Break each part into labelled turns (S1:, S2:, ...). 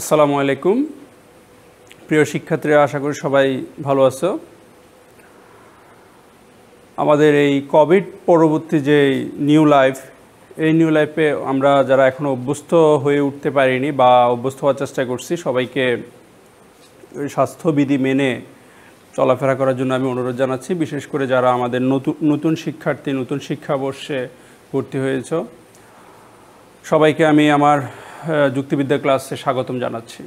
S1: আসসালামু আলাইকুম প্রিয় শিক্ষার্থীরা, আশা করি সবাই ভালো আছো। আমাদের এই কোভিড পরবর্তী যে নিউ লাইফে আমরা যারা এখনো অভ্যস্ত হয়ে উঠতে পারিনি বা অভ্যস্ত হওয়ার চেষ্টা করছি, সবাইকে স্বাস্থ্যবিধি মেনে চলাফেরা করার জন্য আমি অনুরোধ জানাচ্ছি। বিশেষ করে যারা আমাদের নতুন শিক্ষার্থী, নতুন শিক্ষাবর্ষে ভর্তি হয়েছ, সবাইকে আমি আমার যুক্তিবিদ্যা ক্লাসে স্বাগতম জানাচ্ছি।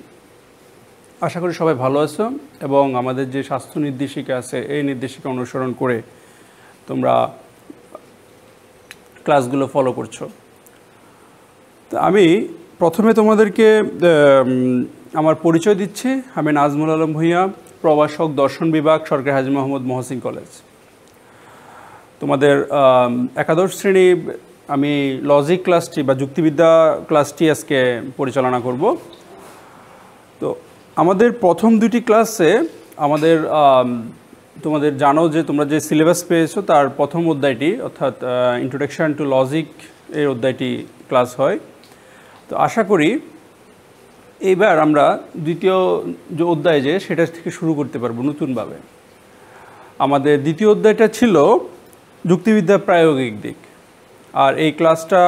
S1: আশা করি সবাই ভালো আছো এবং আমাদের যে স্বাস্থ্য নির্দেশিকা আছে এই নির্দেশিকা অনুসরণ করে তোমরা ক্লাসগুলো ফলো করছো। তো আমি প্রথমে তোমাদেরকে আমার পরিচয় দিচ্ছি। আমি নাজমুল আলম ভূঁইয়া, প্রভাষক, দর্শন বিভাগ, সরকারি হাজী মোহাম্মদ মহসিন কলেজ। তোমাদের একাদশ শ্রেণী আমি লজিক ক্লাসটি বা যুক্তিবিদ্যা ক্লাসটি আজকে পরিচালনা করব। তো আমাদের প্রথম দুটি ক্লাসে আমাদের তোমাদের জানো যে তোমরা যে সিলেবাস পেয়েছো তার প্রথম অধ্যায়টি অর্থাৎ ইন্ট্রোডাকশন টু লজিক এর অধ্যায়টি ক্লাস হয়। তো আশা করি এইবার আমরা দ্বিতীয় যে অধ্যায় সেটা থেকে শুরু করতে পারবো নতুনভাবে। আমাদের দ্বিতীয় অধ্যায়টা ছিল যুক্তিবিদ্যার প্রায়োগিক দিক। আর এই ক্লাসটা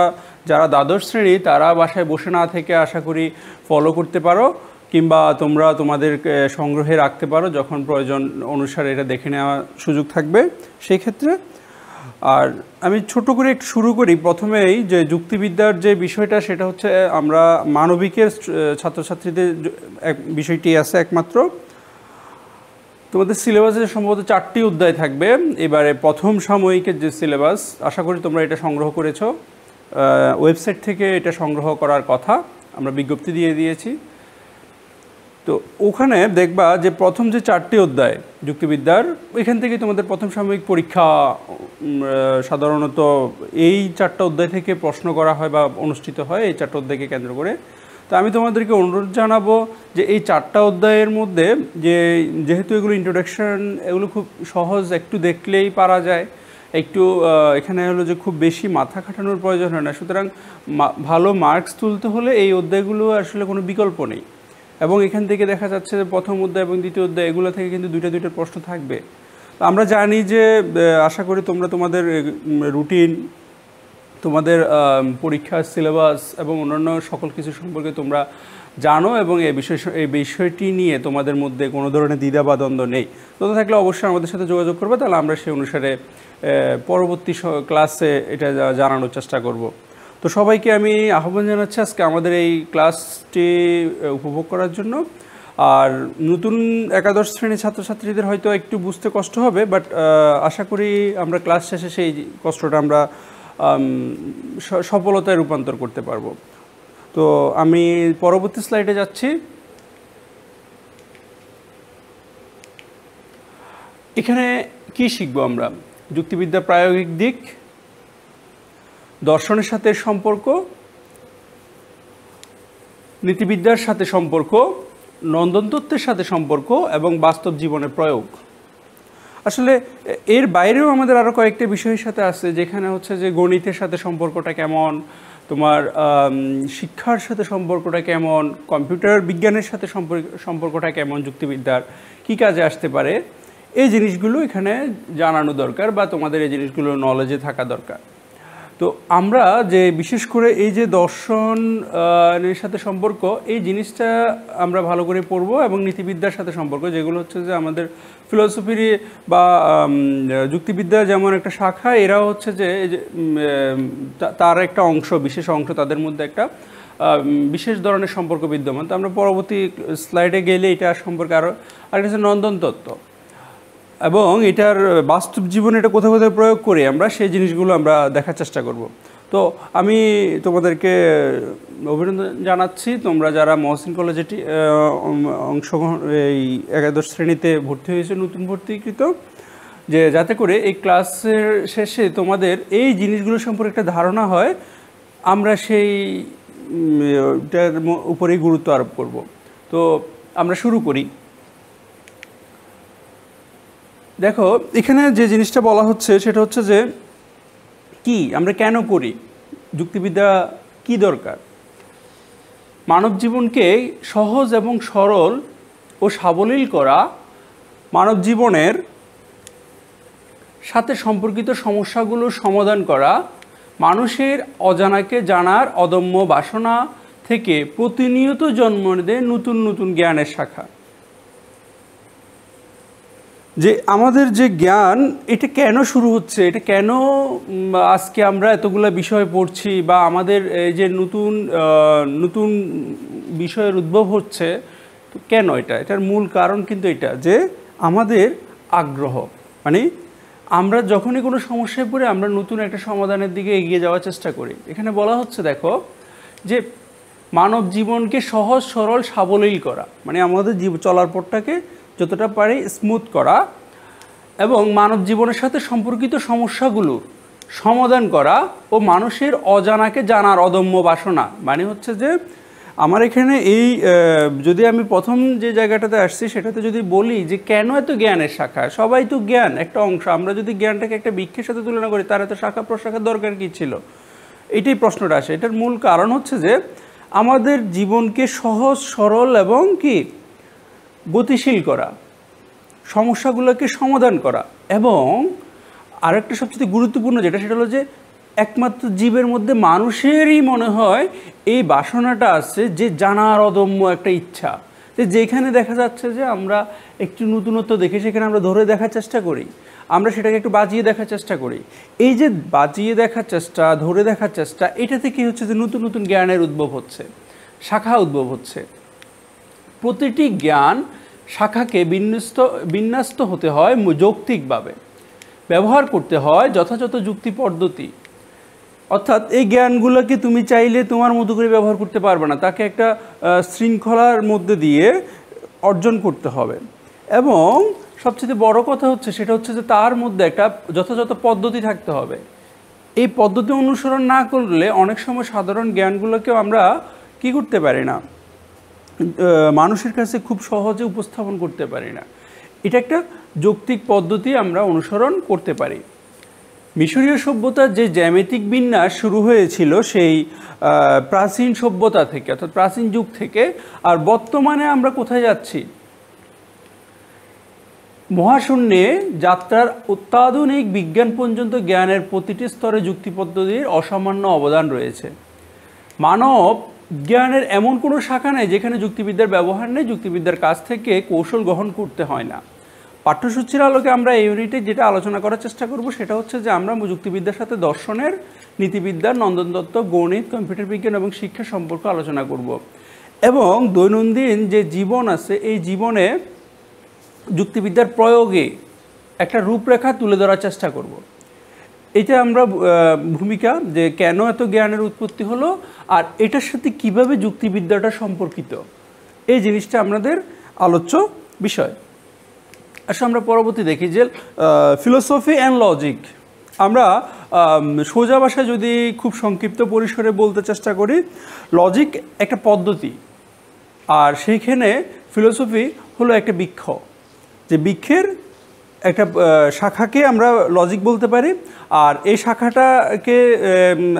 S1: যারা দ্বাদশ শ্রেণী তারা বাসায় বসে না থেকে আশা করি ফলো করতে পারো, কিংবা তোমরা তোমাদের সংগ্রহে রাখতে পারো, যখন প্রয়োজন অনুসারে এটা দেখে নেওয়ার সুযোগ থাকবে সেই ক্ষেত্রে। আর আমি ছোট করে একটু শুরু করি। প্রথমেই যে যুক্তিবিদ্যার যে বিষয়টা সেটা হচ্ছে আমরা মানবিকের ছাত্রছাত্রীদের এক বিষয়টি আছে একমাত্র। তোমাদের সিলেবাসে সম্ভবত 4টি অধ্যায় থাকবে এবারে প্রথম সাময়িকের যে সিলেবাস। আশা করি তোমরা এটা সংগ্রহ করেছো, ওয়েবসাইট থেকে এটা সংগ্রহ করার কথা, আমরা বিজ্ঞপ্তি দিয়ে দিয়েছি। তো ওখানে দেখবা যে প্রথম যে 4টি অধ্যায় যুক্তিবিদ্যার, এখান থেকে তোমাদের প্রথম সাময়িক পরীক্ষা সাধারণত এই 4টা অধ্যায় থেকে প্রশ্ন করা হয় বা অনুষ্ঠিত হয় এই 4টা অধ্যায়কে কেন্দ্র করে। তো আমি তোমাদেরকে অনুরোধ জানাবো যে এই 4টা অধ্যায়ের মধ্যে যেহেতু এগুলো ইন্ট্রোডাকশন, এগুলো খুব সহজ, একটু দেখলেই পারা যায়, একটু এখানে হলো যে খুব বেশি মাথা খাটানোর প্রয়োজন হয় না। সুতরাং ভালো মার্কস তুলতে হলে এই অধ্যায়গুলো আসলে কোনো বিকল্প নেই। এবং এখান থেকে দেখা যাচ্ছে যে প্রথম অধ্যায় এবং দ্বিতীয় অধ্যায় এগুলো থেকে কিন্তু দুইটা প্রশ্ন থাকবে। আমরা জানি যে আশা করি তোমরা তোমাদের রুটিন, তোমাদের পরীক্ষার সিলেবাস এবং অন্যান্য সকল কিছু সম্পর্কে তোমরা জানো এবং এই বিষয়টি নিয়ে তোমাদের মধ্যে কোনো ধরনের দ্বিধা বা দ্বন্দ্ব নেই। দ্বন্দ্ব থাকলে অবশ্যই আমাদের সাথে যোগাযোগ করবে, তাহলে আমরা সেই অনুসারে পরবর্তী ক্লাসে এটা জানানোর চেষ্টা করব। তো সবাইকে আমি আহ্বান জানাচ্ছি আজকে আমাদের এই ক্লাসটি উপভোগ করার জন্য। আর নতুন একাদশ শ্রেণীর ছাত্রছাত্রীদের হয়তো একটু বুঝতে কষ্ট হবে, বাট আশা করি আমরা ক্লাস শেষে সেই কষ্টটা আমরা সফলতায় রূপান্তর করতে পারবো। তো আমি পরবর্তী স্লাইডে যাচ্ছি। এখানে কি শিখবো আমরা? যুক্তিবিদ্যার প্রায়োগিক দিক, দর্শনের সাথে সম্পর্ক, নীতিবিদ্যার সাথে সম্পর্ক, নন্দনতত্ত্বের সাথে সম্পর্ক এবং বাস্তব জীবনে প্রয়োগ। আসলে এর বাইরেও আমাদের আরও কয়েকটা বিষয়ের সাথে আছে, যেখানে হচ্ছে যে গণিতের সাথে সম্পর্কটা কেমন, তোমার শিক্ষার সাথে সম্পর্কটা কেমন, কম্পিউটার বিজ্ঞানের সাথে সম্পর্কটা কেমন, যুক্তিবিদ্যার কী কাজে আসতে পারে, এই জিনিসগুলো এখানে জানানো দরকার বা তোমাদের এই জিনিসগুলো নলেজে থাকা দরকার। তো আমরা যে বিশেষ করে এই যে দর্শনের সাথে সম্পর্ক, এই জিনিসটা আমরা ভালো করে পড়ব এবং নীতিবিদ্যার সাথে সম্পর্ক, যেগুলো হচ্ছে যে আমাদের ফিলোসফির বা যুক্তিবিদ্যা যেমন একটা শাখা, এরাও হচ্ছে যে তার একটা অংশ, বিশেষ অংশ, তাদের মধ্যে একটা বিশেষ ধরনের সম্পর্ক বিদ্যমান। তো আমরা পরবর্তী স্লাইডে গেলে এটা সম্পর্কে আরেকটা হচ্ছে নন্দনতত্ত্ব এবং এটার বাস্তব জীবনে এটা কোথাও কোথাও প্রয়োগ করে আমরা সেই জিনিসগুলো আমরা দেখার চেষ্টা করব। তো আমি তোমাদেরকে অভিনন্দন জানাচ্ছি, তোমরা যারা মহসিন কলেজে অংশগ্রহণ এই একাদশ শ্রেণীতে ভর্তি হয়েছে, নতুন ভর্তিকৃত, যে যাতে করে এই ক্লাসের শেষে তোমাদের এই জিনিসগুলো সম্পর্কে একটা ধারণা হয়, আমরা সেইটার উপরেই গুরুত্ব আরোপ করব। তো আমরা শুরু করি। দেখো এখানে যে জিনিসটা বলা হচ্ছে সেটা হচ্ছে যে কি আমরা কেন করি, যুক্তিবিদ্যা কি দরকার। মানব জীবনকে সহজ এবং সরল ও সাবলীল করা, মানব জীবনের সাথে সম্পর্কিত সমস্যাগুলোর সমাধান করা, মানুষের অজানাকে জানার অদম্য বাসনা থেকে প্রতিনিয়ত জন্ম দেয় নতুন নতুন জ্ঞানের শাখা। যে আমাদের যে জ্ঞান, এটা কেন শুরু হচ্ছে, এটা কেন আজকে আমরা এতগুলো বিষয় পড়ছি, বা আমাদের এই যে নতুন নতুন বিষয়ের উদ্ভব হচ্ছে, তো কেন এটার মূল কারণ কিন্তু এটা যে আমাদের আগ্রহ। মানে আমরা যখনই কোনো সমস্যায় পড়ে আমরা নতুন একটা সমাধানের দিকে এগিয়ে যাওয়ার চেষ্টা করি। এখানে বলা হচ্ছে দেখো যে মানব জীবনকে সহজ সরল সাবলীল করা, মানে আমাদের চলার পথটাকে যতটা পারি স্মুথ করা, এবং মানব জীবনের সাথে সম্পর্কিত সমস্যাগুলোর সমাধান করা, ও মানুষের অজানাকে জানার অদম্য বাসনা। মানে হচ্ছে যে আমার এখানে এই যদি আমি প্রথম যে জায়গাটাতে আসছি সেটাতে যদি বলি যে কেন এত জ্ঞানের শাখা, সবাই তো জ্ঞান একটা অংশ, আমরা যদি জ্ঞানটাকে একটা বৃক্ষের সাথে তুলনা করি তার এত শাখা প্রশাখার দরকার কী ছিল, এটাই প্রশ্নটা আসে। এটার মূল কারণ হচ্ছে যে আমাদের জীবনকে সহজ সরল এবং কি গতিশীল করা, সমস্যাগুলোকে সমাধান করা, এবং আরেকটা সবচেয়ে গুরুত্বপূর্ণ যেটা, সেটা হলো যে একমাত্র জীবের মধ্যে মানুষেরই মনে হয় এই বাসনাটা আছে যে জানার অদম্য একটা ইচ্ছা, যে যেখানে দেখা যাচ্ছে যে আমরা একটু নতুনত্ব দেখে সেখানে আমরা ধরে দেখার চেষ্টা করি, আমরা সেটাকে একটু বাজিয়ে দেখার চেষ্টা করি। এই যে বাজিয়ে দেখার চেষ্টা, ধরে দেখার চেষ্টা, এটা থেকে হচ্ছে যে নতুন নতুন জ্ঞানের উদ্ভব হচ্ছে, শাখা উদ্ভব হচ্ছে। প্রতিটি জ্ঞান শাখাকে বিন্যস্ত হতে হয় যৌক্তিকভাবে, ব্যবহার করতে হয় যথাযথ যুক্তি পদ্ধতি। অর্থাৎ এই জ্ঞানগুলোকে তুমি চাইলে তোমার মতো করে ব্যবহার করতে পারবে না, তাকে একটা শৃঙ্খলার মধ্যে দিয়ে অর্জন করতে হবে। এবং সবচেয়ে বড় কথা হচ্ছে সেটা হচ্ছে যে তার মধ্যে একটা যথাযথ পদ্ধতি থাকতে হবে। এই পদ্ধতি অনুসরণ না করলে অনেক সময় সাধারণ জ্ঞানগুলোকেও আমরা কি করতে পারি না, মানুষের কাছে খুব সহজে উপস্থাপন করতে পারি না। এটা একটা যৌক্তিক পদ্ধতি আমরা অনুসরণ করতে পারি। মিশরীয় সভ্যতার যে জ্যামিতিক বিন্যাস শুরু হয়েছিল সেই প্রাচীন সভ্যতা থেকে, অর্থাৎ প্রাচীন যুগ থেকে, আর বর্তমানে আমরা কোথায় যাচ্ছি, মহাশূন্যে যাত্রার অত্যাধুনিক বিজ্ঞান পর্যন্ত জ্ঞানের প্রতিটি স্তরে যুক্তি পদ্ধতির অসামান্য অবদান রয়েছে। মানব জ্ঞানের এমন কোনো শাখা নেই যেখানে যুক্তিবিদ্যার ব্যবহার নেই, যুক্তিবিদ্যার কাছ থেকে কৌশল গ্রহণ করতে হয় না। পাঠ্যসূচির আলোকে আমরা এই ইউনিটে যেটা আলোচনা করার চেষ্টা করব সেটা হচ্ছে যে আমরা যুক্তিবিদ্যার সাথে দর্শনের, নীতিবিদ্যার, নন্দনতত্ত্ব, গণিত, কম্পিউটার বিজ্ঞান এবং শিক্ষা সম্পর্কে আলোচনা করব। এবং দৈনন্দিন যে জীবন আছে এই জীবনে যুক্তিবিদ্যার প্রয়োগে একটা রূপরেখা তুলে ধরার চেষ্টা করব। এটা আমরা ভূমিকা যে কেন এত জ্ঞানের উৎপত্তি হলো আর এটার সাথে কিভাবে যুক্তিবিদ্যাটা সম্পর্কিত, এই জিনিসটা আমাদের আলোচ্য বিষয়। আসলে আমরা পরবর্তী দেখি যে ফিলোসফি অ্যান্ড লজিক। আমরা সোজা ভাষায় যদি খুব সংক্ষিপ্ত পরিসরে বলতে চেষ্টা করি, লজিক একটা পদ্ধতি, আর সেইখানে ফিলোসফি হলো একটা বৃক্ষ, যে বৃক্ষের একটা শাখাকে আমরা লজিক বলতে পারি। আর এই শাখাটাকে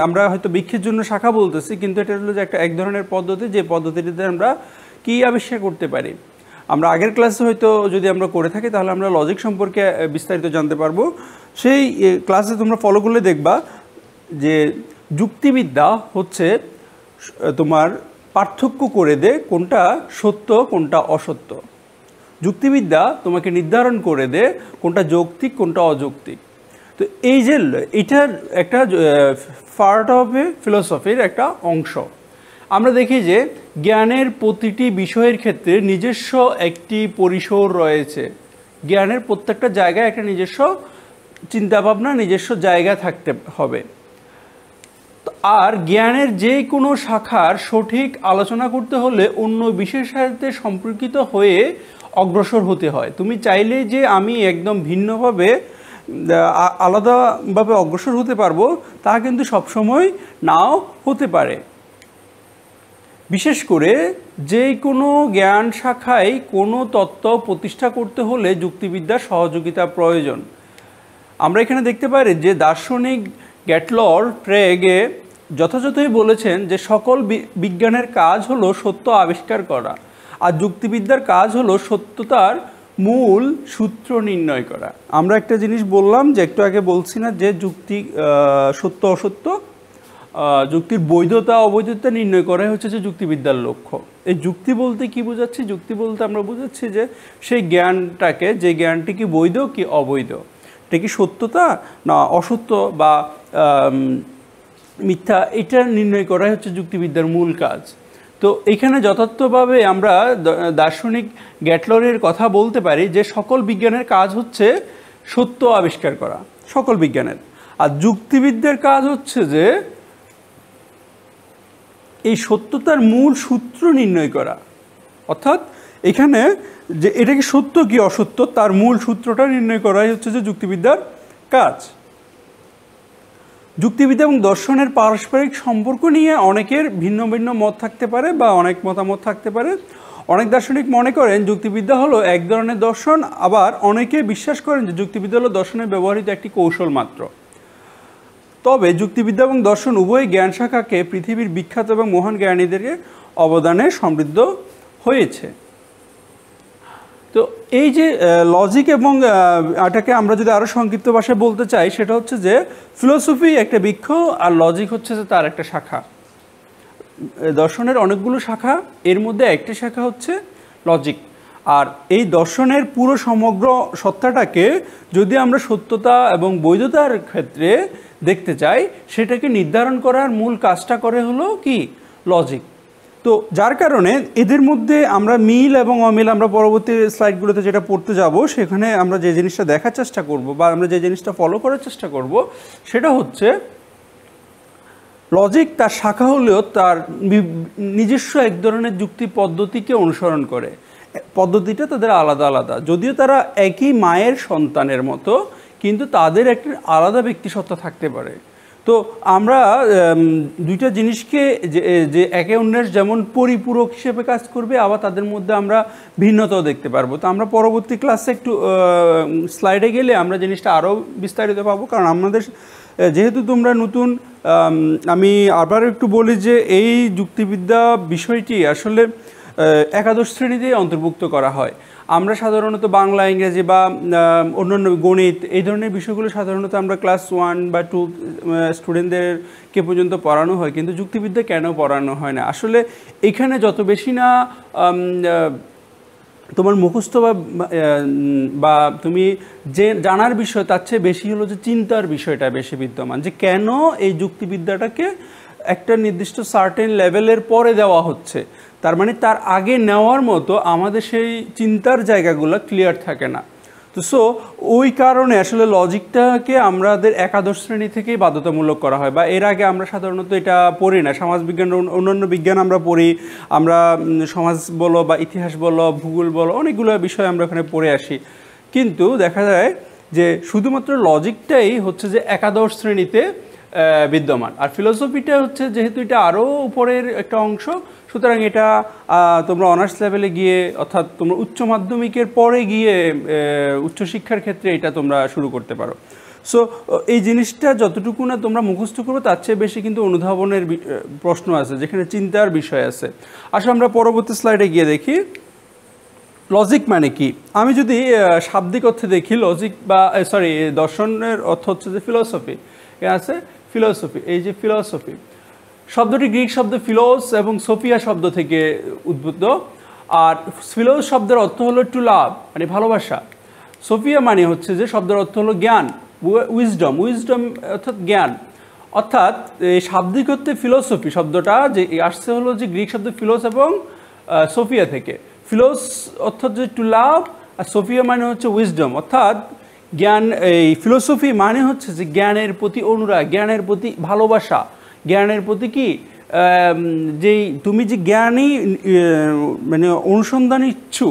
S1: আমরা হয়তো বৃক্ষের জন্য শাখা বলতেছি, কিন্তু এটা হলো যে এক ধরনের পদ্ধতি, যে পদ্ধতিটিতে আমরা কী আবিষ্কার করতে পারি। আমরা আগের ক্লাসে হয়তো যদি আমরা করে থাকি তাহলে আমরা লজিক সম্পর্কে বিস্তারিত জানতে পারবো। সেই ক্লাসে তোমরা ফলো করলে দেখবা যে যুক্তিবিদ্যা হচ্ছে তোমার পার্থক্য করে দেয় কোনটা সত্য কোনটা অসত্য। যুক্তিবিদ্যা তোমাকে নির্ধারণ করে দেয় কোনটা যৌক্তিক কোনটা অযৌক্তিক। তো এই যে এটার একটা পার্ট অফ এ ফিলোসফির একটা অংশ। আমরা দেখি যে জ্ঞানের প্রতিটি বিষয়ের ক্ষেত্রে নিজস্ব একটি পরিসর রয়েছে। জ্ঞানের প্রত্যেকটা জায়গায় একটা নিজস্ব চিন্তাভাবনা, নিজস্ব জায়গা থাকতে হবে। আর জ্ঞানের যে কোনো শাখার সঠিক আলোচনা করতে হলে অন্য বিশেষ সাথে সম্পর্কিত হয়ে অগ্রসর হতে হয়। তুমি চাইলে যে আমি একদম ভিন্নভাবে আলাদাভাবে অগ্রসর হতে পারবো তা কিন্তু সবসময় নাও হতে পারে। বিশেষ করে যে কোনো জ্ঞান শাখায় কোনো তত্ত্ব প্রতিষ্ঠা করতে হলে যুক্তিবিদ্যার সহযোগিতা প্রয়োজন। আমরা এখানে দেখতে পারি যে দার্শনিক গ্যাটলর ট্রেগে যথাযথই বলেছেন যে সকল বিজ্ঞানের কাজ হলো সত্য আবিষ্কার করা, আর যুক্তিবিদ্যার কাজ হলো সত্যতার মূল সূত্র নির্ণয় করা। আমরা একটা জিনিস বললাম যে একটু আগে বলছি না যে যুক্তি সত্য অসত্য, যুক্তির বৈধতা অবৈধতা নির্ণয় করাই হচ্ছে যে যুক্তিবিদ্যার লক্ষ্য। এই যুক্তি বলতে কি বোঝাচ্ছি? যুক্তি বলতে আমরা বোঝাচ্ছি যে সেই জ্ঞানটাকে, যে জ্ঞানটি কি বৈধ কি অবৈধ, এটা কি সত্যতা না অসত্য বা মিথ্যা, এটা নির্ণয় করাই হচ্ছে যুক্তিবিদ্যার মূল কাজ। তো এখানে যথার্থভাবে আমরা দার্শনিক গ্যাটলরের কথা বলতে পারি যে সকল বিজ্ঞানের কাজ হচ্ছে সত্য আবিষ্কার করা, সকল বিজ্ঞানের। আর যুক্তিবিদ্যার কাজ হচ্ছে যে এই সত্যতার মূল সূত্র নির্ণয় করা, অর্থাৎ এখানে যে এটা কি সত্য কি অসত্য তার মূল সূত্রটা নির্ণয় করাই হচ্ছে যে যুক্তিবিদ্যার কাজ। যুক্তিবিদ্যা এবং দর্শনের পারস্পরিক সম্পর্ক নিয়ে অনেকের ভিন্ন ভিন্ন মত থাকতে পারে বা অনেক মতামত থাকতে পারে। অনেক দার্শনিক মনে করেন যুক্তিবিদ্যা হলো এক ধরনের দর্শন, আবার অনেকে বিশ্বাস করেন যে যুক্তিবিদ্যা হলো দর্শনের ব্যবহৃত একটি কৌশল মাত্র। তবে যুক্তিবিদ্যা এবং দর্শন উভয় জ্ঞান শাখাকে পৃথিবীর বিখ্যাত এবং মহান জ্ঞানীদের অবদানে সমৃদ্ধ হয়েছে। তো এই যে লজিক এবং এটাকে আমরা যদি আরও সংক্ষিপ্ত ভাষায় বলতে চাই, সেটা হচ্ছে যে ফিলোসফি একটা বৃক্ষ আর লজিক হচ্ছে যে তার একটা শাখা। দর্শনের অনেকগুলো শাখা, এর মধ্যে একটা শাখা হচ্ছে লজিক। আর এই দর্শনের পুরো সমগ্র সত্তাটাকে যদি আমরা সত্যতা এবং বৈধতার ক্ষেত্রে দেখতে চাই, সেটাকে নির্ধারণ করার মূল কাজটা করে হলো কি লজিক। তো যার কারণে এদের মধ্যে আমরা মিল এবং অমিল, আমরা পরবর্তী স্লাইডগুলোতে যেটা পড়তে যাব সেখানে আমরা যে জিনিসটা দেখার চেষ্টা করব বা আমরা যে জিনিসটা ফলো করার চেষ্টা করব, সেটা হচ্ছে লজিক তার শাখা হলেও তার নিজস্ব এক ধরনের যুক্তি পদ্ধতিকে অনুসরণ করে। পদ্ধতিটা তাদের আলাদা আলাদা, যদিও তারা একই মায়ের সন্তানের মতো, কিন্তু তাদের একটি আলাদা ব্যক্তিসত্তা থাকতে পারে। তো আমরা দুইটা জিনিসকে যে একে অন্যের যেমন পরিপূরক হিসেবে কাজ করবে, আবার তাদের মধ্যে আমরা ভিন্নতাও দেখতে পারবো। তো আমরা পরবর্তী ক্লাসে একটু স্লাইডে গেলে আমরা জিনিসটা আরও বিস্তারিত পাবো। কারণ আমাদের যেহেতু তোমরা নতুন, আমি আবার একটু বলি যে এই যুক্তিবিদ্যা বিষয়টি আসলে একাদশ শ্রেণীতেই অন্তর্ভুক্ত করা হয়। আমরা সাধারণত বাংলা, ইংরেজি বা অন্যান্য গণিত এই ধরনের বিষয়গুলো সাধারণত আমরা ক্লাস 1 বা 2 স্টুডেন্টদেরকে পর্যন্ত পড়ানো হয়, কিন্তু যুক্তিবিদ্যা কেন পড়ানো হয় না? আসলে এখানে যত বেশি না তোমার মুখস্থ বা তুমি যে জানার বিষয়, তার চেয়ে বেশি হলো যে চিন্তার বিষয়টা বেশি বিদ্যমান, যে কেন এই যুক্তিবিদ্যাটাকে একটা নির্দিষ্ট সার্টেন লেভেলের পরে দেওয়া হচ্ছে। তার মানে তার আগে নেওয়ার মতো আমাদের সেই চিন্তার জায়গাগুলো ক্লিয়ার থাকে না। তো ওই কারণে আসলে লজিকটাকে আমাদের একাদশ শ্রেণী থেকেই বাধ্যতামূলক করা হয়, বা এর আগে আমরা সাধারণত এটা পড়ি না। সমাজবিজ্ঞান, অন্যান্য বিজ্ঞান আমরা পড়ি, আমরা সমাজ বলো বা ইতিহাস বলো, ভূগোল বলো, অনেকগুলো বিষয় আমরা ওখানে পড়ে আসি, কিন্তু দেখা যায় যে শুধুমাত্র লজিকটাই হচ্ছে যে একাদশ শ্রেণীতে বিদ্যমান। আর ফিলোসফিটা হচ্ছে যেহেতু এটা আরও উপরের একটা অংশ, সুতরাং এটা তোমরা অনার্স লেভেলে গিয়ে, অর্থাৎ তোমরা উচ্চ মাধ্যমিকের পরে গিয়ে উচ্চশিক্ষার ক্ষেত্রে এটা তোমরা শুরু করতে পারো। সো এই জিনিসটা যতটুকু না তোমরা মুখস্থ করবে, তার চেয়ে বেশি কিন্তু অনুধাবনের প্রশ্ন আছে, যেখানে চিন্তার বিষয় আছে। আসলে আমরা পরবর্তী স্লাইডে গিয়ে দেখি লজিক মানে কি। আমি যদি শাব্দিক অর্থে দেখি লজিক বা দর্শনের অর্থ হচ্ছে যে ফিলোসফি। এখানে আছে ফিলোসফি। এই যে ফিলোসফি শব্দটি গ্রিক শব্দ ফিলোস এবং সোফিয়া শব্দ থেকে উদ্ভূত। আর ফিলোস শব্দের অর্থ হলো টু লাভ, মানে ভালোবাসা। সোফিয়া মানে হচ্ছে যে শব্দের অর্থ হলো জ্ঞান, উইজডম। উইজডম অর্থাৎ জ্ঞান। অর্থাৎ এই শাব্দিক অর্থে ফিলোসফি শব্দটা যে আসছে হলো যে গ্রিক শব্দ ফিলোস এবং সোফিয়া থেকে। ফিলোস অর্থাৎ যে টু লাভ, আর সোফিয়া মানে হচ্ছে উইজডম, অর্থাৎ জ্ঞান। এই ফিলোসফি মানে হচ্ছে যে জ্ঞানের প্রতি অনুরাগ, জ্ঞানের প্রতি ভালোবাসা, জ্ঞানের প্রতি কি যেই তুমি যে জ্ঞানী মানে অনুসন্ধানী ইচ্ছু,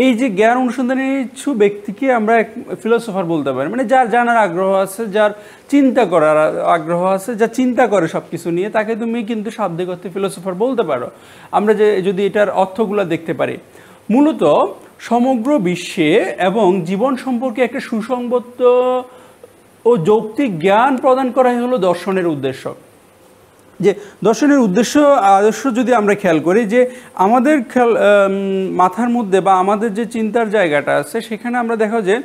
S1: এই যে জ্ঞান অনুসন্ধানের ইচ্ছু ব্যক্তিকে আমরা এক ফিলোসফার বলতে পারি। মানে যার জানার আগ্রহ আছে, যার চিন্তা করার আগ্রহ আছে, যা চিন্তা করে সব কিছু নিয়ে, তাকে তুমি কিন্তু শাব্দিক অর্থে ফিলোসফার বলতে পারো। আমরা যে যদি এটার অর্থগুলো দেখতে পারি, মূলত সমগ্র বিশ্বে এবং জীবন সম্পর্কে একটা সুসংগত ও যৌক্তিক জ্ঞান প্রদান করাই হলো দর্শনের উদ্দেশ্য। যে দর্শনের উদ্দেশ্য আদর্শ যদি আমরা খেয়াল করি, যে আমাদের মাথার মধ্যে বা আমাদের যে চিন্তার জায়গাটা আছে সেখানে আমরা দেখা যে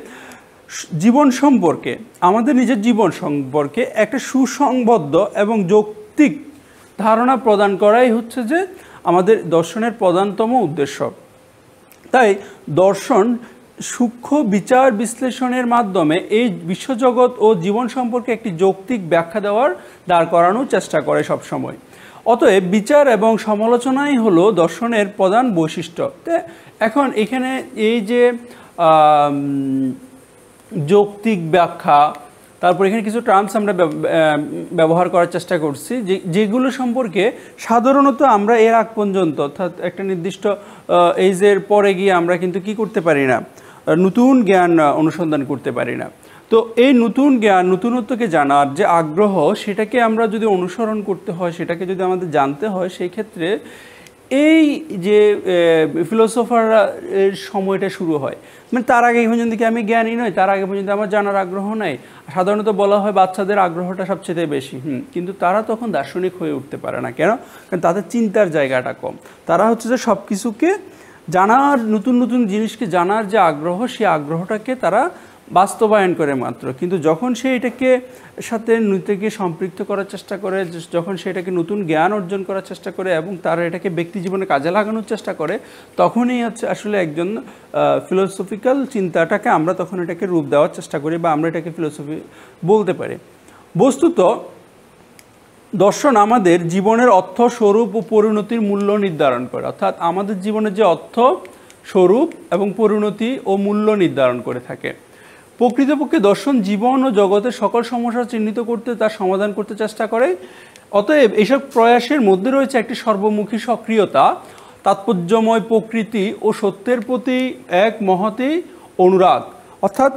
S1: জীবন সম্পর্কে, আমাদের নিজের জীবন সম্পর্কে একটা সুসংবদ্ধ এবং যৌক্তিক ধারণা প্রদান করাই হচ্ছে যে আমাদের দর্শনের প্রধানতম উদ্দেশ্য। তাই দর্শন সূক্ষ্ম বিচার বিশ্লেষণের মাধ্যমে এই বিশ্বজগৎ ও জীবন সম্পর্কে একটি যৌক্তিক ব্যাখ্যা দেওয়ার দাঁড় করানোর চেষ্টা করে সবসময়। অতএব বিচার এবং সমালোচনাই হলো দর্শনের প্রধান বৈশিষ্ট্য। এখন এখানে এই যে যৌক্তিক ব্যাখ্যা, তারপর এখানে কিছু টার্মস আমরা ব্যবহার করার চেষ্টা করছি যেগুলো সম্পর্কে সাধারণত আমরা এর আগ পর্যন্ত, অর্থাৎ একটা নির্দিষ্ট এইজের পরে গিয়ে আমরা কিন্তু কি করতে পারি না, নতুন জ্ঞান অনুসন্ধান করতে পারি না। তো এই নতুন জ্ঞান, নতুনত্বকে জানার যে আগ্রহ, সেটাকে আমরা যদি অনুসরণ করতে হয়, সেটাকে যদি আমাদের জানতে হয়, সেই ক্ষেত্রে এই যে ফিলোসোফাররা এর সময়টা শুরু হয়, মানে তার আগে পর্যন্ত কি আমি জ্ঞানী নই, তার আগে পর্যন্ত আমার জানার আগ্রহ নাই। সাধারণত বলা হয় বাচ্চাদের আগ্রহটা সবচেয়ে বেশি, কিন্তু তারা তখন দার্শনিক হয়ে উঠতে পারে না। কেন? কারণ তাদের চিন্তার জায়গাটা কম। তারা হচ্ছে যে সব কিছুকে জানার, নতুন নতুন জিনিসকে জানার যে আগ্রহ, সেই আগ্রহটাকে তারা বাস্তবায়ন করে মাত্র। কিন্তু যখন সে এটাকে সাথে নিজেকে সম্পৃক্ত করার চেষ্টা করে, যখন সে এটাকে নতুন জ্ঞান অর্জন করার চেষ্টা করে এবং তারা এটাকে ব্যক্তি জীবনে কাজে লাগানোর চেষ্টা করে, তখনই হচ্ছে আসলে একজন ফিলোসফিক্যাল চিন্তাটাকে আমরা তখন এটাকে রূপ দেওয়ার চেষ্টা করি বা আমরা এটাকে ফিলোসফি বলতে পারি। বস্তুত দর্শন আমাদের জীবনের অর্থ, স্বরূপ ও পরিণতির মূল্য নির্ধারণ করে। অর্থাৎ আমাদের জীবনের যে অর্থ, স্বরূপ এবং পরিণতি ও মূল্য নির্ধারণ করে থাকে। প্রকৃতপক্ষে দর্শন জীবন ও জগতের সকল সমস্যা চিহ্নিত করতে, তার সমাধান করতে চেষ্টা করে। অতএব এইসব প্রয়াসের মধ্যে রয়েছে একটি সর্বমুখী সক্রিয়তা, তাৎপর্যময় প্রকৃতি ও সত্যের প্রতি এক মহতী অনুরাগ। অর্থাৎ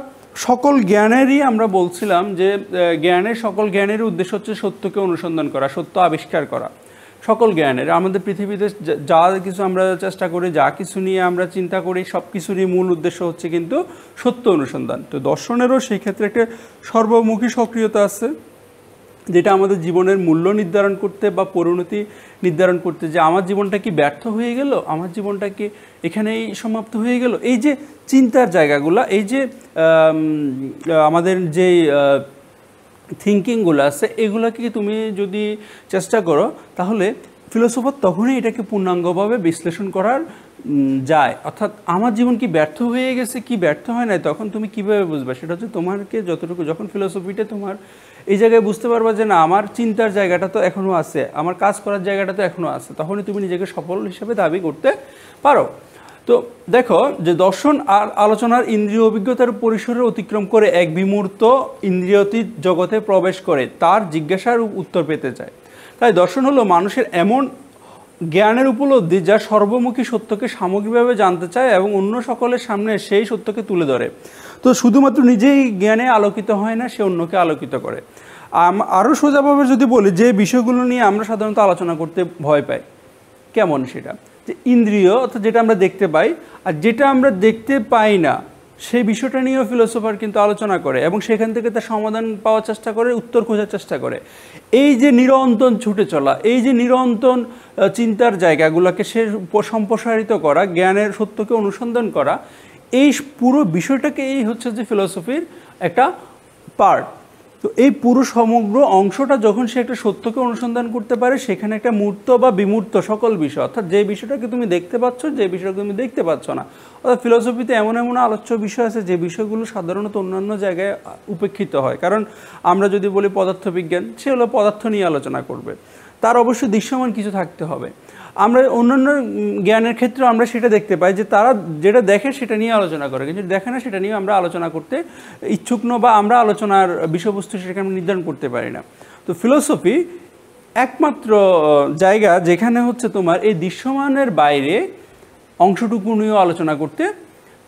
S1: সকল জ্ঞানেরই, আমরা বলছিলাম যে সকল জ্ঞানের উদ্দেশ্য হচ্ছে সত্যকে অনুসন্ধান করা, সত্য আবিষ্কার করা। সকল জ্ঞানের, আমাদের পৃথিবীতে যা কিছু আমরা চেষ্টা করি, যা কিছু নিয়ে আমরা চিন্তা করি, সব কিছুরই মূল উদ্দেশ্য হচ্ছে কিন্তু সত্য অনুসন্ধান। তো দর্শনেরও সেই ক্ষেত্রে একটা সর্বমুখী সক্রিয়তা আছে, যেটা আমাদের জীবনের মূল্য নির্ধারণ করতে বা পরিণতি নির্ধারণ করতে, যে আমার জীবনটা কি ব্যর্থ হয়ে গেল, আমার জীবনটা কি এখানেই সমাপ্ত হয়ে গেল। এই যে চিন্তার জায়গাগুলো, এই যে আমাদের যে থিঙ্কিংগুলো আছে, এগুলোকে তুমি যদি চেষ্টা করো, তাহলে ফিলোসফার তখনই এটাকে পূর্ণাঙ্গভাবে বিশ্লেষণ করার যায়। অর্থাৎ আমার জীবন কি ব্যর্থ হয়ে গেছে, কি ব্যর্থ হয় নাই, তখন তুমি কীভাবে বুঝবে? সেটা হচ্ছে তোমাকে যতটুকু, যখন ফিলোসফিটা তোমার এই জায়গায় বুঝতে পারবা যে না, আমার চিন্তার জায়গাটা তো এখনও আছে, আমার কাজ করার জায়গাটা তো এখনও আছে, তখনই তুমি নিজেকে সফল হিসেবে দাবি করতে পারো। তো দেখো যে দর্শন আর আলোচনার ইন্দ্রিয় অভিজ্ঞতার পরিসরে অতিক্রম করে এক বিমূর্ত ইন্দ্রিয়তীত জগতে প্রবেশ করে তার জিজ্ঞাসার উত্তর পেতে চায়। তাই দর্শন হলো মানুষের এমন জ্ঞানের উপলব্ধি যা সর্বমুখী সত্যকে সামগ্রিকভাবে জানতে চায় এবং অন্য সকলের সামনে সেই সত্যকে তুলে ধরে। তো শুধুমাত্র নিজেই জ্ঞানে আলোকিত হয় না, সে অন্যকে আলোকিত করে। আরও সোজাভাবে যদি বলি, যে বিষয়গুলো নিয়ে আমরা সাধারণত আলোচনা করতে ভয় পাই, কেমন সেটা, যে ইন্দ্রিয়, অর্থাৎ যেটা আমরা দেখতে পাই, আর যেটা আমরা দেখতে পাই না সেই বিষয়টা নিয়েও ফিলোসোফার কিন্তু আলোচনা করে এবং সেখান থেকে তার সমাধান পাওয়ার চেষ্টা করে, উত্তর খোঁজার চেষ্টা করে। এই যে নিরন্তর ছুটে চলা, এই যে নিরন্তর চিন্তার জায়গাগুলোকে সে সম্প্রসারিত করা, জ্ঞানের সত্যকে অনুসন্ধান করা, এই পুরো বিষয়টাকে এই হচ্ছে যে ফিলোসফির একটা পার্ট। তো এই পুরো সমগ্র অংশটা যখন সে একটা সত্যকে অনুসন্ধান করতে পারে, সেখানে একটা মূর্ত বা বিমূর্ত সকল বিষয়, অর্থাৎ যে বিষয়টাকে তুমি দেখতে পাচ্ছ, যে বিষয়টাকে তুমি দেখতে পাচ্ছ না। অর্থাৎ ফিলোসফিতে এমন এমন আলোচ্য বিষয় আছে যে বিষয়গুলো সাধারণত অন্যান্য জায়গায় উপেক্ষিত হয়। কারণ আমরা যদি বলি পদার্থবিজ্ঞান, সে হলো পদার্থ নিয়ে আলোচনা করবে, তার অবশ্যই দৃশ্যমান কিছু থাকতে হবে। আমরা অন্যান্য জ্ঞানের ক্ষেত্রে আমরা সেটা দেখতে পাই যে তারা যেটা দেখে সেটা নিয়ে আলোচনা করে, কিন্তু দেখে না সেটা নিয়ে আমরা আলোচনা করতে ইচ্ছুক নয় বা আমরা আলোচনার বিষয়বস্তু সেটাকে আমরা নির্ধারণ করতে পারি না। তো ফিলোসফি একমাত্র জায়গা যেখানে হচ্ছে তোমার এই দৃশ্যমানের বাইরে অংশটুকু নিয়েও আলোচনা করতে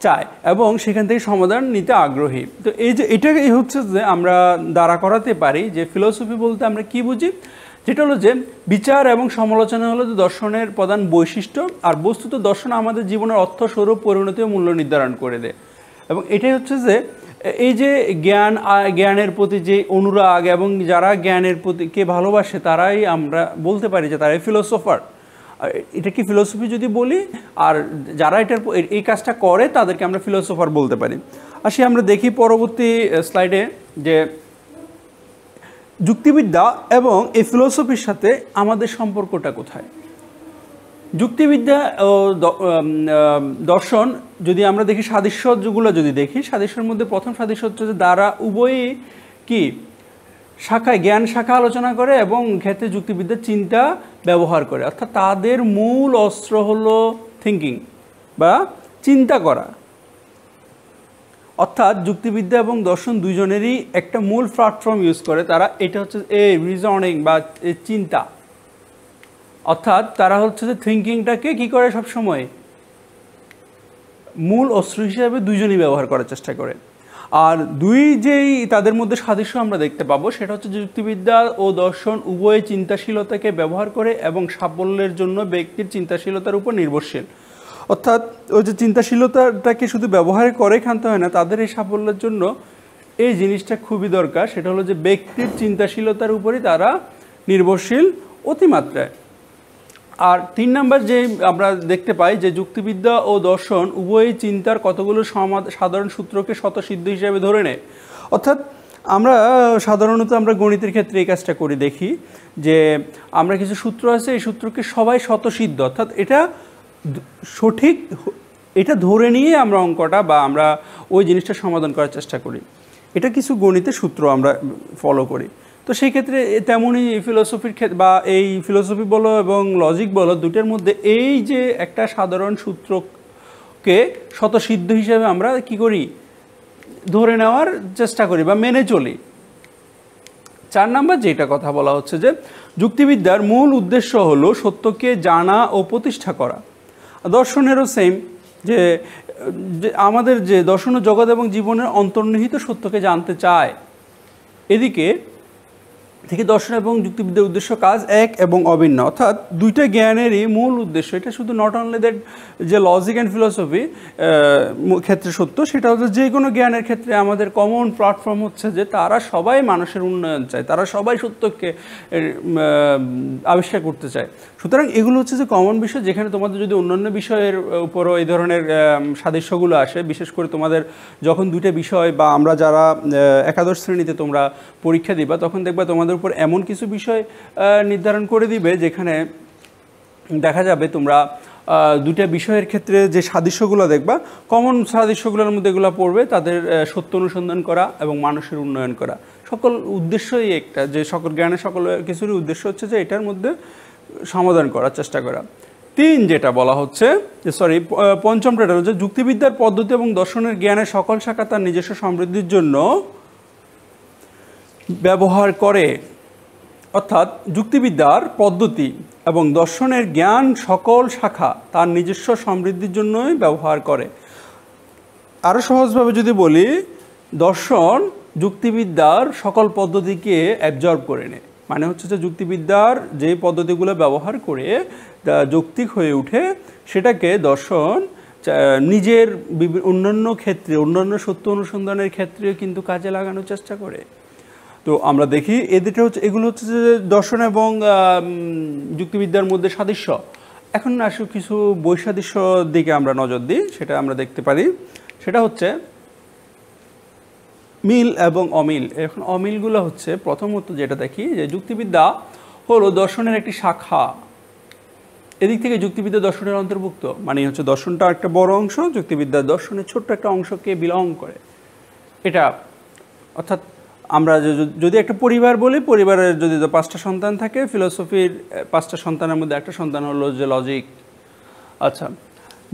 S1: চায় এবং সেখান থেকে সমাধান নিতে আগ্রহী। তো এই যে এটাই হচ্ছে যে আমরা দাঁড়া করাতে পারি যে ফিলোসফি বলতে আমরা কি বুঝি, যেটা হলো যে বিচার এবং সমালোচনা হলো যে দর্শনের প্রধান বৈশিষ্ট্য। আর বস্তুত দর্শন আমাদের জীবনের অর্থ, স্বরূপ, পরিণতি ও মূল্য নির্ধারণ করে দেয় এবং এটাই হচ্ছে যে এই যে জ্ঞানের প্রতি যে অনুরাগ এবং যারা জ্ঞানের প্রতি কে ভালোবাসে তারাই আমরা বলতে পারি যে তারাই ফিলোসোফার। এটা কি ফিলোসফি যদি বলি, আর যারা এই কাজটা করে তাদেরকে আমরা ফিলোসোফার বলতে পারি। আসি আমরা দেখি পরবর্তী স্লাইডে যে যুক্তিবিদ্যা এবং এই ফিলোসফির সাথে আমাদের সম্পর্কটা কোথায়। যুক্তিবিদ্যা ও দর্শন যদি আমরা দেখি, সাদৃশ্যগুলো যদি দেখি, সাদৃশ্যের মধ্যে প্রথম সাদৃশ্য হচ্ছে যে দ্বারা উভয়ই কি শাখায় জ্ঞান শাখা আলোচনা করে এবং ক্ষেত্রে যুক্তিবিদ্যার চিন্তা ব্যবহার করে, অর্থাৎ তাদের মূল অস্ত্র হলো থিঙ্কিং বা চিন্তা করা। অর্থাৎ যুক্তিবিদ্যা এবং দর্শন দুইজনেরই একটা মূল প্ল্যাটফর্ম ইউজ করে তারা, এটা হচ্ছে এই রিজনিং বা চিন্তা। অর্থাৎ তারা হচ্ছে যে থিঙ্কিংটাকে কী করে সবসময় মূল অস্ত্র হিসেবে দুইজনই ব্যবহার করার চেষ্টা করে। আর যেই তাদের মধ্যে সাদৃশ্য আমরা দেখতে পাবো সেটা হচ্ছে যুক্তিবিদ্যা ও দর্শন উভয় চিন্তাশীলতাকে ব্যবহার করে এবং সাফল্যের জন্য ব্যক্তির চিন্তাশীলতার উপর নির্ভরশীল। অর্থাৎ ওই যে চিন্তাশীলতাটাকে শুধু ব্যবহার করে খানতে হয় না, তাদের এই সাফল্যের জন্য এই জিনিসটা খুবই দরকার, সেটা হলো যে ব্যক্তির চিন্তাশীলতার উপরই তারা নির্ভরশীল অতিমাত্রায়। আর 3 নম্বর যে আমরা দেখতে পাই যে যুক্তিবিদ্যা ও দর্শন উভয়ই চিন্তার কতগুলো সাধারণ সূত্রকে স্বতঃসিদ্ধ হিসেবে ধরে নেয়। অর্থাৎ আমরা সাধারণত আমরা গণিতের ক্ষেত্রে এই কাজটা করি, দেখি যে আমরা কিছু সূত্র আছে, এই সূত্রকে সবাই স্বতঃসিদ্ধ, অর্থাৎ এটা সঠিক, এটা ধরে নিয়ে আমরা অঙ্কটা বা আমরা ওই জিনিসটা সমাধান করার চেষ্টা করি। এটা কিছু গণিতের সূত্র আমরা ফলো করি। তো সেই ক্ষেত্রে তেমনই ফিলোসফির ক্ষেত্রে বা এই ফিলোসফি বলো এবং লজিক বলো দুটোর মধ্যে এই যে একটা সাধারণ সূত্রকে স্বতঃসিদ্ধ হিসেবে আমরা কি করি, ধরে নেওয়ার চেষ্টা করি বা মেনে চলি। 4 নম্বর যেটা কথা বলা হচ্ছে যে যুক্তিবিদ্যার মূল উদ্দেশ্য হলো সত্যকে জানা ও প্রতিষ্ঠা করা। দর্শনেরও সেম, যে আমাদের যে দর্শন ও জগৎ এবং জীবনের অন্তর্নিহিত সত্যকে জানতে চায়। এদিকে থেকে দর্শন এবং যুক্তিবিদ্যার উদ্দেশ্য কাজ এক এবং অভিন্ন, অর্থাৎ দুইটা জ্ঞানেরই মূল উদ্দেশ্য। এটা শুধু নট অনলি দ্যাট যে লজিক অ্যান্ড ফিলোসফি ক্ষেত্রে সত্য, সেটা হচ্ছে যে কোনো জ্ঞানের ক্ষেত্রে আমাদের কমন প্ল্যাটফর্ম হচ্ছে যে তারা সবাই মানুষের উন্নয়ন চায়, তারা সবাই সত্যকে আবিষ্কার করতে চায়। সুতরাং এগুলো হচ্ছে যে কমন বিষয়, যেখানে তোমাদের যদি অন্যান্য বিষয়ের উপরও এই ধরনের সাদৃশ্যগুলো আসে, বিশেষ করে তোমাদের যখন দুইটা বিষয় বা আমরা যারা একাদশ শ্রেণীতে তোমরা পরীক্ষা দিবা তখন দেখবা তোমাদের উপর এমন কিছু বিষয় নির্ধারণ করে দিবে যেখানে দেখা যাবে তোমরা দুইটা বিষয়ের ক্ষেত্রে যে সাদৃশ্যগুলো দেখবা, কমন সাদৃশ্যগুলোর মধ্যে এগুলো পড়বে, তাদের সত্য অনুসন্ধান করা এবং মানুষের উন্নয়ন করা। সকল উদ্দেশ্যই একটা, যে সকল জ্ঞানের সকল কিছুরই উদ্দেশ্য হচ্ছে যে এটার মধ্যে সমাধান করার চেষ্টা করা। 3 যেটা বলা হচ্ছে যে পঞ্চমটা হচ্ছে যুক্তিবিদ্যার পদ্ধতি এবং দর্শনের জ্ঞানের সকল শাখা তার নিজস্ব সমৃদ্ধির জন্য ব্যবহার করে। অর্থাৎ যুক্তিবিদ্যার পদ্ধতি এবং দর্শনের জ্ঞান সকল শাখা তার নিজস্ব সমৃদ্ধির জন্যই ব্যবহার করে। আরও সহজভাবে যদি বলি, দর্শন যুক্তিবিদ্যার সকল পদ্ধতিকে অ্যাবজর্ব করে নেয়। মানে হচ্ছে যে যুক্তিবিদ্যার যে পদ্ধতিগুলো ব্যবহার করে যৌক্তিক হয়ে ওঠে, সেটাকে দর্শন নিজের অন্যান্য ক্ষেত্রে, অন্যান্য সত্য অনুসন্ধানের ক্ষেত্রেও কিন্তু কাজে লাগানোর চেষ্টা করে। তো আমরা দেখি এগুলো হচ্ছে যে দর্শন এবং যুক্তিবিদ্যার মধ্যে সাদৃশ্য। এখন আসলে কিছু বৈসাদৃশ্য দিকে আমরা নজর দিই, সেটা আমরা দেখতে পারি। সেটা হচ্ছে মিল এবং অমিল। এখন অমিলগুলো হচ্ছে প্রথমত যেটা দেখি যে যুক্তিবিদ্যা হলো দর্শনের একটি শাখা, এদিক থেকে যুক্তিবিদ্যা দর্শনের অন্তর্ভুক্ত, মানে হচ্ছে দর্শনটা একটা বড় অংশ, যুক্তিবিদ্যা দর্শনের ছোট্ট একটা অংশকে বিলং করে। এটা অর্থাৎ আমরা যদি একটা পরিবার বলি, পরিবারের যদি 5টা সন্তান থাকে, ফিলোসফির 5টা সন্তানের মধ্যে একটা সন্তান হলো যে লজিক। আচ্ছা,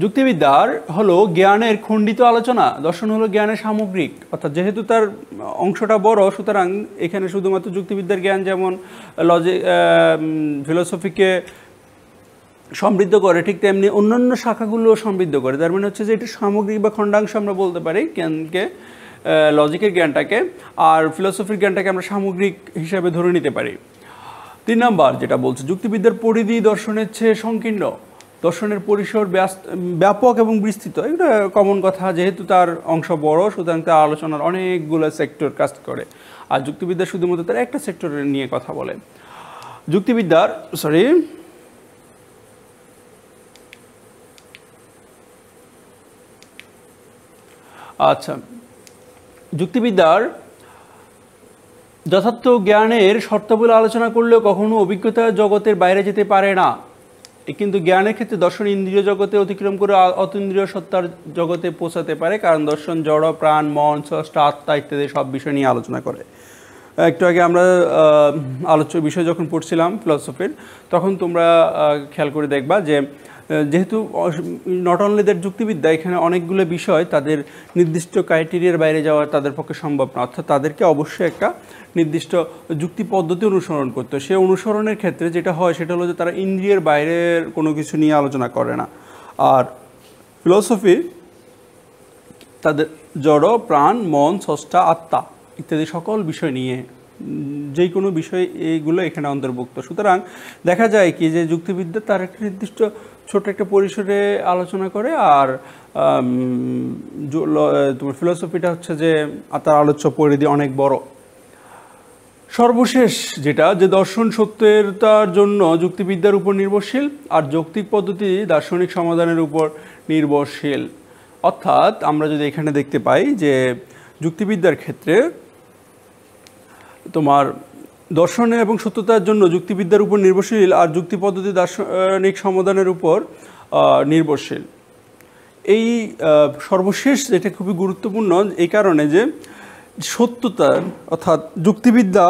S1: যুক্তিবিদ্যার হলো জ্ঞানের খণ্ডিত আলোচনা, দর্শন হলো জ্ঞানের সামগ্রিক। অর্থাৎ যেহেতু তার অংশটা বড়, সুতরাং এখানে শুধুমাত্র যুক্তিবিদ্যার জ্ঞান যেমন ফিলোসফিকে সমৃদ্ধ করে, ঠিক তেমনি অন্যান্য শাখাগুলো সমৃদ্ধ করে। তার মানে হচ্ছে যে এটা সামগ্রিক বা খণ্ডাংশ আমরা বলতে পারি জ্ঞানকে, লজিকের জ্ঞানটাকে, আর ফিলোসফির জ্ঞানটাকে আমরা সামগ্রিক হিসাবে ধরে নিতে পারি। 3 নম্বর যেটা বলছে যুক্তিবিদ্যার পরিধি দর্শনের চেয়ে সংকীর্ণ। দর্শনের পরিসর ব্যাপক এবং বিস্তৃত, এটা কমন কথা। যেহেতু তার অংশ বড়, সুতরাং তার আলোচনার অনেকগুলো সেক্টর কাজ করে। আর যুক্তিবিদ্যা শুধুমাত্র তার একটা সেক্টর নিয়ে কথা বলে। যুক্তিবিদ্যার আচ্ছা, যুক্তিবিদ্যার যথার্থ জ্ঞানের শর্তাবলী আলোচনা করলেও কখনো অভিজ্ঞতা জগতের বাইরে যেতে পারে না। কিন্তু জ্ঞানের ক্ষেত্রে দর্শন ইন্দ্রিয় জগতে অতিক্রম করে অতীন্দ্রিয় সত্তার জগতে পৌঁছাতে পারে, কারণ দর্শন জড়, প্রাণ, মন, স্রষ্টা, আত্মা ইত্যাদি সব বিষয় নিয়ে আলোচনা করে। একটু আগে আমরা আলোচ্য বিষয় যখন পড়ছিলাম ফিলসফির, তখন তোমরা খেয়াল করে দেখবা যে যেহেতু নট অনলি দ্যাট যুক্তিবিদ্যা, এখানে অনেকগুলো বিষয় তাদের নির্দিষ্ট ক্রাইটেরিয়ার বাইরে যাওয়া তাদের পক্ষে সম্ভব না, অর্থাৎ তাদেরকে অবশ্যই একটা নির্দিষ্ট যুক্তি পদ্ধতি অনুসরণ করতে। সে অনুসরণের ক্ষেত্রে যেটা হয় সেটা হলো যে তারা ইন্দ্রিয়ের বাইরের কোনো কিছু নিয়ে আলোচনা করে না। আর ফিলসফি তাদের জড়, প্রাণ, মন, স্রষ্টা, আত্মা ইত্যাদি সকল বিষয় নিয়ে, যে কোনো বিষয় এইগুলো এখানে অন্তর্ভুক্ত। সুতরাং দেখা যায় কি যে যুক্তিবিদ্যা তার একটা নির্দিষ্ট ছোট একটা পরিসরে আলোচনা করে, আর তোমার ফিলসফিটা হচ্ছে যে তার আলোচ্য পরিধি অনেক বড়। সর্বশেষ যেটা, যে দর্শন সত্যতার জন্য যুক্তিবিদ্যার উপর নির্ভরশীল, আর যৌক্তিক পদ্ধতি দার্শনিক সমাধানের উপর নির্ভরশীল। অর্থাৎ আমরা যদি এখানে দেখতে পাই যে যুক্তিবিদ্যার ক্ষেত্রে তোমার দর্শনে এবং সত্যতার জন্য যুক্তিবিদ্যার উপর নির্ভরশীল, আর যুক্তি পদ্ধতি দার্শনিক সমাধানের উপর নির্ভরশীল। এই সর্বশেষ যেটা খুবই গুরুত্বপূর্ণ এই কারণে যে সত্যতা অর্থাৎ যুক্তিবিদ্যা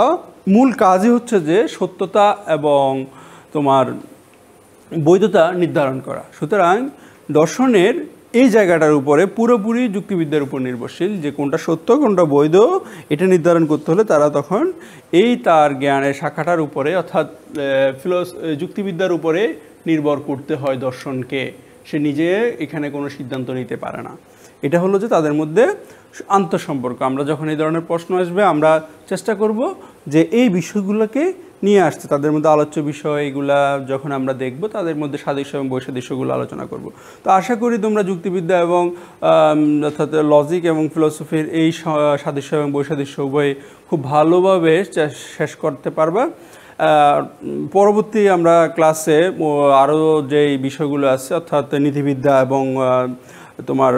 S1: মূল কাজই হচ্ছে যে সত্যতা এবং তোমার বৈধতা নির্ধারণ করা। সুতরাং দর্শনের এই জায়গাটার উপরে পুরোপুরি যুক্তিবিদ্যার উপর নির্ভরশীল, যে কোনটা সত্য কোনটা বৈধ এটা নির্ধারণ করতে হলে তারা তখন এই তার জ্ঞানের শাখাটার উপরে অর্থাৎ যুক্তিবিদ্যার উপরে নির্ভর করতে হয় দর্শনকে। সে নিজে এখানে কোনো সিদ্ধান্ত নিতে পারে না। এটা হলো যে তাদের মধ্যে আন্তঃসম্পর্ক। আমরা যখন এই ধরনের প্রশ্ন আসবে আমরা চেষ্টা করব যে এই বিষয়গুলোকে নিয়ে আসতে, তাদের মধ্যে আলোচ্য বিষয় এগুলা যখন আমরা দেখব তাদের মধ্যে সাদৃশ্য এবং বৈসাদৃশ্যগুলো আলোচনা করব। তো আশা করি তোমরা যুক্তিবিদ্যা এবং অর্থাৎ লজিক এবং ফিলসফির এই সাদৃশ্য এবং বৈসাদৃশ্য উভয় খুব ভালোভাবে শেষ করতে পারবা। পরবর্তী আমরা ক্লাসে আরও যে বিষয়গুলো আছে অর্থাৎ নীতিবিদ্যা এবং তোমার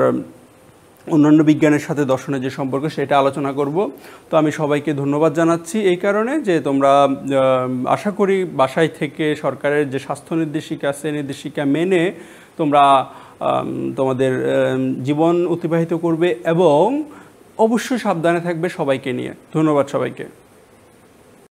S1: অন্যান্য বিজ্ঞানের সাথে দর্শনের যে সম্পর্ক সেটা আলোচনা করব। তো আমি সবাইকে ধন্যবাদ জানাচ্ছি এই কারণে যে তোমরা আশা করি বাসায় থেকে সরকারের যে স্বাস্থ্য নির্দেশিকা আছে নির্দেশিকা মেনে তোমরা তোমাদের জীবন অতিবাহিত করবে এবং অবশ্যই সাবধানে থাকবে সবাইকে নিয়ে। ধন্যবাদ সবাইকে।